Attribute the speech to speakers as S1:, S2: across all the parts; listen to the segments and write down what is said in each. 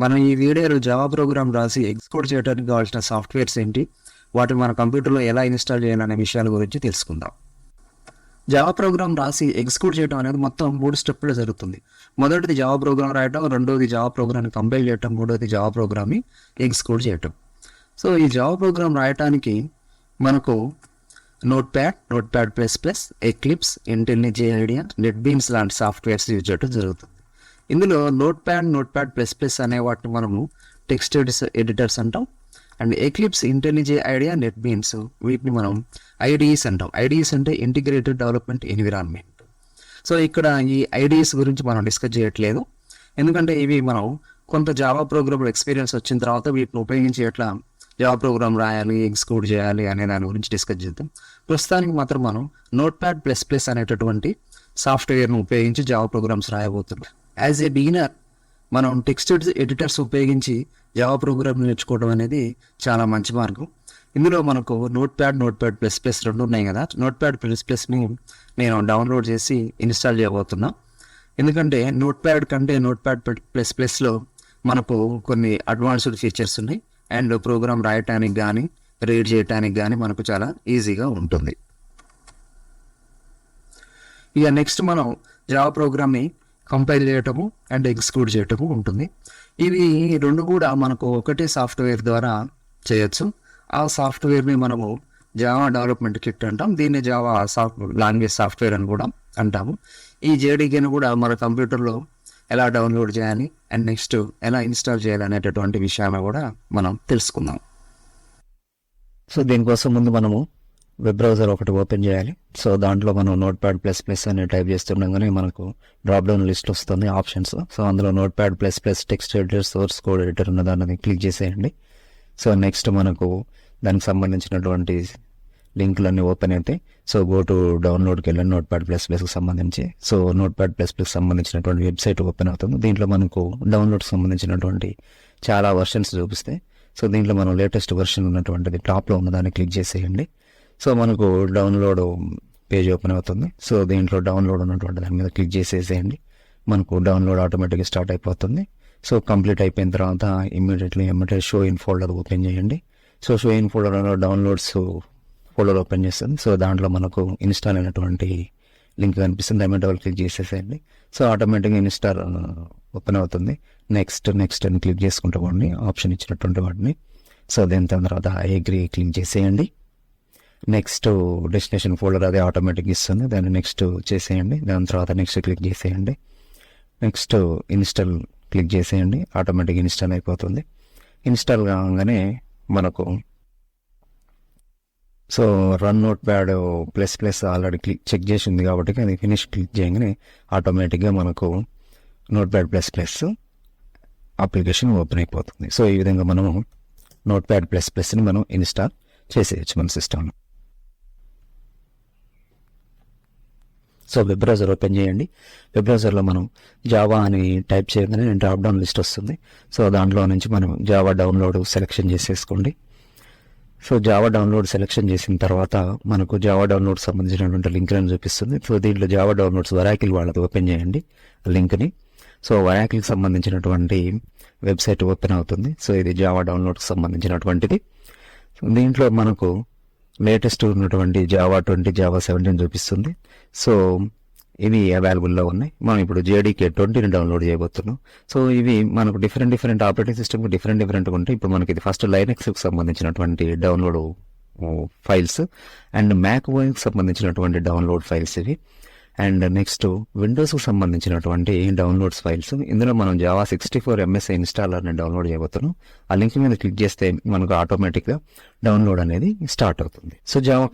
S1: మనం ఈ వీడియోలో జావా ప్రోగ్రామ్ రాసి ఎగ్జిక్యూట్ చేయడానికి కావాల్సిన సాఫ్ట్వేర్స్ ఏంటి, వాటిని మన కంప్యూటర్లో ఎలా ఇన్స్టాల్ చేయాలనే విషయాల గురించి తెలుసుకుందాం. జావా ప్రోగ్రామ్ రాసి ఎగ్జిక్యూట్ చేయడం అనేది మొత్తం 3 స్టెప్పులు జరుగుతుంది. మొదటిది జావా ప్రోగ్రామ్ రాయటం, రెండోది జావా ప్రోగ్రామ్ని కంపైల్ చేయటం, మూడోది జావా ప్రోగ్రామ్ని ఎగ్జిక్యూట్ చేయటం. సో ఈ జావా ప్రోగ్రామ్ రాయటానికి మనకు నోట్ప్యాడ్++, ఎక్లిప్స్, ఇంటెలిజెన్స్ ఐడియా, నెట్బీన్స్ లాంటి సాఫ్ట్వేర్స్ యూజ్ చేయడం జరుగుతుంది. ఇందులో నోట్ప్యాడ్++ అనే వాటిని మనము టెక్స్ట్ ఎడిటర్స్ అంటాం. అండ్ ఎక్లిప్స్, ఇంటెలిజెన్స్ ఐడియా, నెట్బీన్స్ వీటిని మనం ఐడిఈస్ అంటాం. ఐడిఈస్ అంటే ఇంటిగ్రేటెడ్ డెవలప్మెంట్ ఎన్విరాన్మెంట్. సో ఇక్కడ ఈ ఐడిఈస్ గురించి మనం డిస్కస్ చేయట్లేదు, ఎందుకంటే ఇవి మనం కొంత జావా ప్రోగ్రామ్ ఎక్స్పీరియన్స్ వచ్చిన తర్వాత వీటిని ఉపయోగించి ఎట్లా జావా ప్రోగ్రామ్ రాయాలి, ఎగ్జిక్యూట్ చేయాలి అనే దాని గురించి డిస్కస్ చేద్దాం. ప్రస్తుతానికి మాత్రం మనం నోట్ప్యాడ్++ అనేటటువంటి సాఫ్ట్వేర్ను ఉపయోగించి జావా ప్రోగ్రామ్స్ రాయబోతున్నాం. యాజ్ ఏ బిగినర్ మనం టెక్స్ట్ ఎడిటర్స్ ఉపయోగించి జావా ప్రోగ్రామ్ నేర్చుకోవడం అనేది చాలా మంచి మార్గం. ఇందులో మనకు నోట్ప్యాడ్++ రెండు ఉన్నాయి కదా. నోట్ప్యాడ్++ని నేను డౌన్లోడ్ చేసి ఇన్స్టాల్ చేయబోతున్నా, ఎందుకంటే నోట్ప్యాడ్ కంటే నోట్ప్యాడ్++లో మనకు కొన్ని అడ్వాన్స్డ్ ఫీచర్స్ ఉన్నాయి. అండ్ ప్రోగ్రామ్ రాయటానికి కానీ రీడ్ చేయడానికి కానీ మనకు చాలా ఈజీగా ఉంటుంది. ఇక నెక్స్ట్ మనం జావా ప్రోగ్రామ్ని కంపైల్ చేయటము అండ్ ఎగ్జిక్యూట్ చేయటము ఉంటుంది. ఇవి రెండు కూడా మనకు ఒకటే సాఫ్ట్వేర్ ద్వారా చేయొచ్చు. ఆ సాఫ్ట్వేర్ని మనము జావా డెవలప్మెంట్ కిట్ అంటాం. దీన్ని జావా లాంగ్వేజ్ సాఫ్ట్వేర్ అని కూడా అంటాము. ఈ జేడీకేని కూడా మన కంప్యూటర్లో ఎలా డౌన్లోడ్ చేయాలి అండ్ నెక్స్ట్ ఎలా ఇన్స్టాల్ చేయాలి అనేటటువంటి విషయాన్ని కూడా మనం తెలుసుకుందాం. సో దీనికోసం ముందు మనము వెబ్ బ్రౌజర్ ఒకటి ఓపెన్ చేయాలి. సో దాంట్లో మనం నోట్ప్యాడ్++ అని టైప్ చేస్తుండగానే మనకు డ్రాప్ డౌన్ లిస్ట్ వస్తుంది ఆప్షన్స్. సో అందులో notepad++, text editor, source code editor ఉన్న దాన్ని క్లిక్ చేసేయండి. సో నెక్స్ట్ మనకు దానికి సంబంధించినటువంటి లింకులన్నీ ఓపెన్ అయితే సో గో టు డౌన్లోడ్కి వెళ్ళండి నోట్ప్యాడ్++కి సంబంధించి. సో నోట్ప్యాడ్++కి సంబంధించినటువంటి వెబ్సైట్ ఓపెన్ అవుతుంది. దీంట్లో మనకు డౌన్లోడ్కి సంబంధించినటువంటి చాలా వర్షన్స్ చూపిస్తాయి. సో దీంట్లో మనం లేటెస్ట్ వర్షన్ ఉన్నటువంటిది టాప్లో ఉన్నదాన్ని క్లిక్ చేసేయండి. సో మనకు డౌన్లోడ్ పేజ్ ఓపెన్ అవుతుంది. సో దీంట్లో డౌన్లోడ్ ఉన్నటువంటి దాని మీద క్లిక్ చేసేసేయండి. మనకు డౌన్లోడ్ ఆటోమేటిక్గా స్టార్ట్ అయిపోతుంది. సో కంప్లీట్ అయిపోయిన తర్వాత immediately show in folder open చేయండి. సో షో ఇన్ ఫోల్డర్లో డౌన్లోడ్స్ ఫోల్డర్ ఓపెన్ చేస్తుంది. సో దాంట్లో మనకు ఇన్స్టాల్ అయినటువంటి లింక్ కనిపిస్తుంది. దాని మీద క్లిక్ చేసేసేయండి. సో ఆటోమేటిక్గా ఇన్స్టాల్ ఓపెన్ అవుతుంది. నెక్స్ట్ అని క్లిక్ చేసుకుంటూ పోండి ఆప్షన్ ఇచ్చినటువంటి వాటిని. సో దాని తర్వాత అగ్రీ క్లిక్ చేసేయండి. నెక్స్ట్ డెస్టినేషన్ ఫోల్డర్ అదే ఆటోమేటిక్ ఇస్తుంది, దాన్ని నెక్స్ట్ చేసేయండి. దాని తర్వాత నెక్స్ట్ క్లిక్ చేసేయండి. నెక్స్ట్ ఇన్స్టాల్ క్లిక్ చేసేయండి. ఆటోమేటిక్ ఇన్స్టాల్ అయిపోతుంది. ఇన్స్టాల్ కాగానే మనకు సో రన్ నోట్ప్యాడ్++ ఆల్రెడీ చెక్ చేసింది కాబట్టి అది ఫినిష్ క్లిక్ చేయగానే ఆటోమేటిక్గా మనకు నోట్ప్యాడ్++ అప్లికేషన్ ఓపెన్ అయిపోతుంది. సో ఈ విధంగా మనము నోట్ప్యాడ్++ని మనం ఇన్స్టాల్ చేసేయచ్చు మన సిస్టంలో. సో వెబ్ బ్రౌజర్ ఓపెన్ చేయండి. వెబ్ బ్రౌజర్లో మనం జావా అని టైప్ చేయగానే డ్రాప్ డౌన్ లిస్ట్ వస్తుంది. సో దాంట్లో నుంచి మనం జావా డౌన్లోడ్ సెలెక్షన్ చేసేసుకోండి. సో జావా డౌన్లోడ్ సెలెక్షన్ చేసిన తర్వాత మనకు జావా డౌన్లోడ్ సంబంధించినటువంటి లింక్లను చూపిస్తుంది. సో దీంట్లో జావా డౌన్లోడ్స్ వరాకిల్ వాళ్ళది ఓపెన్ చేయండి లింక్ని. సో వరాకిల్కి సంబంధించినటువంటి వెబ్సైట్ ఓపెన్ అవుతుంది. సో ఇది జావా డౌన్లోడ్కి సంబంధించినటువంటిది. దీంట్లో మనకు లేటెస్ట్ ఉన్నటువంటి జావా 20, జావా 17 చూపిస్తుంది. సో ఇవి అవైలబుల్లో ఉన్నాయి. మనం ఇప్పుడు జేడీకే 20ని డౌన్లోడ్ చేయబోతున్నాం. సో ఇవి మనకు డిఫరెంట్ ఆపరేటింగ్ సిస్టమ్కి డిఫరెంట్గా ఉంటాయి. ఇప్పుడు మనకి ఇది ఫస్ట్ లైనక్స్కి సంబంధించినటువంటి డౌన్లోడ్ ఫైల్స్ అండ్ మ్యాక్ ఓఎస్కి సంబంధించినటువంటి డౌన్లోడ్ ఫైల్స్ ఇవి. అండ్ నెక్స్ట్ విండోస్కి సంబంధించినటువంటి డౌన్లోడ్స్ ఫైల్స్. ఇందులో మనం జావా 64 MSI ఇన్స్టాలర్ని డౌన్లోడ్ చేయబోతున్నాం. ఆ లింక్ మీద క్లిక్ చేస్తే మనకు ఆటోమేటిక్గా డౌన్లోడ్ అనేది స్టార్ట్ అవుతుంది. సో జావా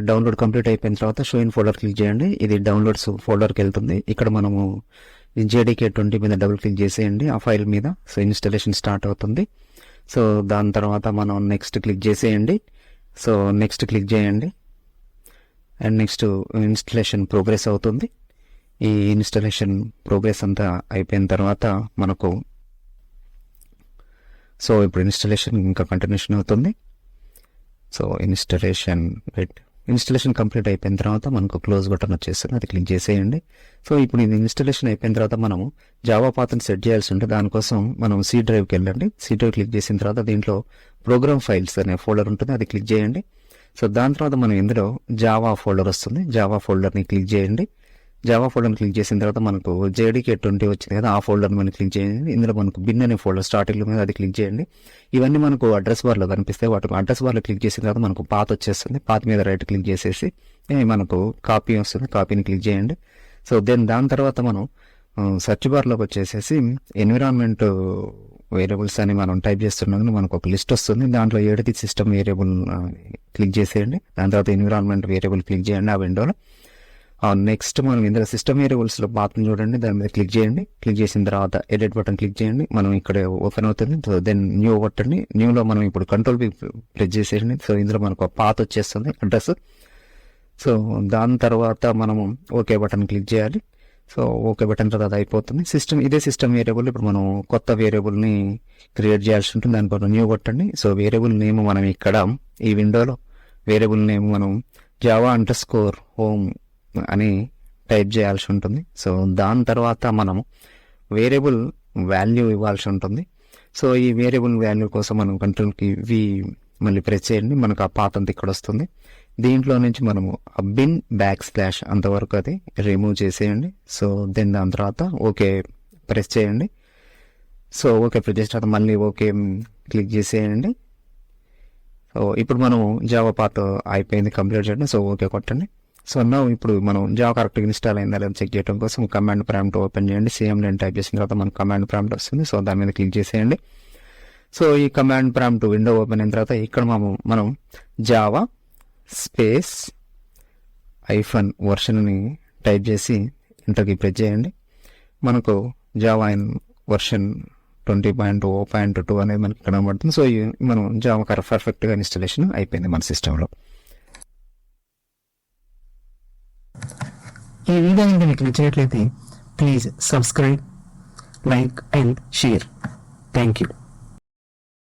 S1: డౌన్లోడ్ కంప్లీట్ అయిపోయిన తర్వాత షో ఇన్ ఫోల్డర్ క్లిక్ చేయండి. ఇది డౌన్లోడ్స్ ఫోల్డర్కి వెళ్తుంది. ఇక్కడ మనము జేడీకే 20 మీద డబుల్ క్లిక్ చేసేయండి ఆ ఫైల్ మీద. సో ఇన్స్టాలేషన్ స్టార్ట్ అవుతుంది. సో దాని తర్వాత మనం నెక్స్ట్ క్లిక్ చేసేయండి. సో నెక్స్ట్ క్లిక్ చేయండి అండ్ నెక్స్ట్ ఇన్స్టలేషన్ ప్రోగ్రెస్ అవుతుంది. ఈ ఇన్స్టలేషన్ ప్రోగ్రెస్ అంతా అయిపోయిన తర్వాత మనకు సో ఇప్పుడు ఇన్స్టలేషన్ ఇంకా కంటిన్యూషన్ అవుతుంది. సో ఇన్స్టలేషన్ ఇన్స్టలేషన్ కంప్లీట్ అయిపోయిన తర్వాత మనకు క్లోజ్ బటన్ వచ్చేస్తుంది, అది క్లిక్ చేసేయండి. సో ఇప్పుడు ఇది ఇన్స్టలేషన్ అయిపోయిన తర్వాత మనము జావా పాత్ని సెట్ చేయాల్సి ఉంటే దానికోసం మనం సి డ్రైవ్కి వెళ్ళండి. సి డ్రైవ్ క్లిక్ చేసిన తర్వాత దీంట్లో ప్రోగ్రామ్ ఫైల్స్ అనే ఫోల్డర్ ఉంటుంది, అది క్లిక్ చేయండి. సో దాని తర్వాత మనం ఇందులో జావా ఫోల్డర్ వస్తుంది, జావా ఫోల్డర్ని క్లిక్ చేయండి. జావా ఫోల్డర్ని క్లిక్ చేసిన తర్వాత మనకు JDK 20 వచ్చింది కదా, ఆ ఫోల్డర్ని మనం క్లిక్ చేయండి. ఇందులో మనకు బిన్ అనే ఫోల్డర్ స్టార్టింగ్ మీద అది క్లిక్ చేయండి. ఇవన్నీ మనకు అడ్రస్ బార్లో కనిపిస్తాయి. వాటి అడ్రస్ బార్లో క్లిక్ చేసిన తర్వాత మనకు పాత్ వచ్చేస్తుంది. పాత్ మీద రైట్ క్లిక్ చేసేసి మనకు కాపీ వస్తుంది, కాపీని క్లిక్ చేయండి. సో దాని తర్వాత మనం సెర్చ్ బార్లోకి వచ్చేసేసి ఎన్విరాన్మెంట్ వేరియబుల్స్ అని మనం టైప్ చేస్తున్నాం, మనకు ఒక లిస్ట్ వస్తుంది. దాంట్లో ఏడిది సిస్టమ్ వేరియబుల్ క్లిక్ చేసేయండి. దాని తర్వాత ఎన్విరాన్మెంట్ వేరియబుల్ క్లిక్ చేయండి ఆ విండోలో. నెక్స్ట్ మనం ఇందులో సిస్టమ్ వేరియబుల్స్లో పాత్ని చూడండి, దాని మీద క్లిక్ చేయండి. క్లిక్ చేసిన తర్వాత ఎడిట్ బటన్ క్లిక్ చేయండి, మనం ఇక్కడ ఓపెన్ అవుతుంది. సో దెన్ న్యూ కొట్టండి. న్యూలో మనం ఇప్పుడు కంట్రోల్ బి ప్రెస్ చేసేయండి. సో ఇందులో మనకు పాత్ వచ్చేస్తుంది అడ్రస్. సో దాని తర్వాత మనము ఓకే బటన్ క్లిక్ చేయాలి. సో ఓకే బటన్ తర్వాత అయిపోతుంది. ఇదే సిస్టమ్ వేరియబుల్ ఇప్పుడు మనం కొత్త వేరియబుల్ని క్రియేట్ చేయాల్సి ఉంటుంది. దానికోసం న్యూ కొట్టండి. సో వేరియబుల్ నేమ్ మనం ఇక్కడ ఈ విండోలో వేరియబుల్ నేమ్ మనం java_home అని టైప్ చేయాల్సి ఉంటుంది. సో దాని తర్వాత మనము వేరియబుల్ వాల్యూ ఇవ్వాల్సి ఉంటుంది. సో ఈ వేరియబుల్ వాల్యూ కోసం మనం కంట్రోల్కి మళ్ళీ ప్రెస్ చేయండి, మనకు ఆ పాత్ అంతా ఇక్కడ వస్తుంది. దీంట్లో నుంచి మనము బిన్ / అంతవరకు అది రిమూవ్ చేసేయండి. సో దాని తర్వాత ఓకే ప్రెస్ చేయండి. సో ఓకే ప్రెస్ చేసిన తర్వాత మళ్ళీ ఓకే క్లిక్ చేసేయండి. సో ఇప్పుడు మనం జావా పాత్ అయిపోయింది, కంప్లీట్ చేయండి. సో ఓకే కొట్టండి. సో ఇప్పుడు మనం జావా కరెక్ట్గా ఇన్స్టాల్ అయిందా లేదా చెక్ చేయడం కోసం కమాండ్ ప్రాంప్ట్ ఓపెన్ చేయండి. సేమ్ నేను టైప్ చేసిన తర్వాత మనకు కమాండ్ ప్రాంప్ట్ వస్తుంది. సో దాని మీద క్లిక్ చేసేయండి. సో ఈ కమాండ్ ప్రాంప్ట్ విండో ఓపెన్ అయిన తర్వాత ఇక్కడ మనం జావా స్పేస్ -version టైప్ చేసి ఎంటర్కి ప్రెస్ చేయండి. మనకు జావా వర్షన్ 20.0.2 అనేది మనకి కనబడుతుంది. సో మనం జావా పర్ఫెక్ట్గా ఇన్స్టాలేషన్ అయిపోయింది మన సిస్టంలో.
S2: ఈ వీడియో మీకు నచ్చినట్లయితే please subscribe, like and share. Thank you.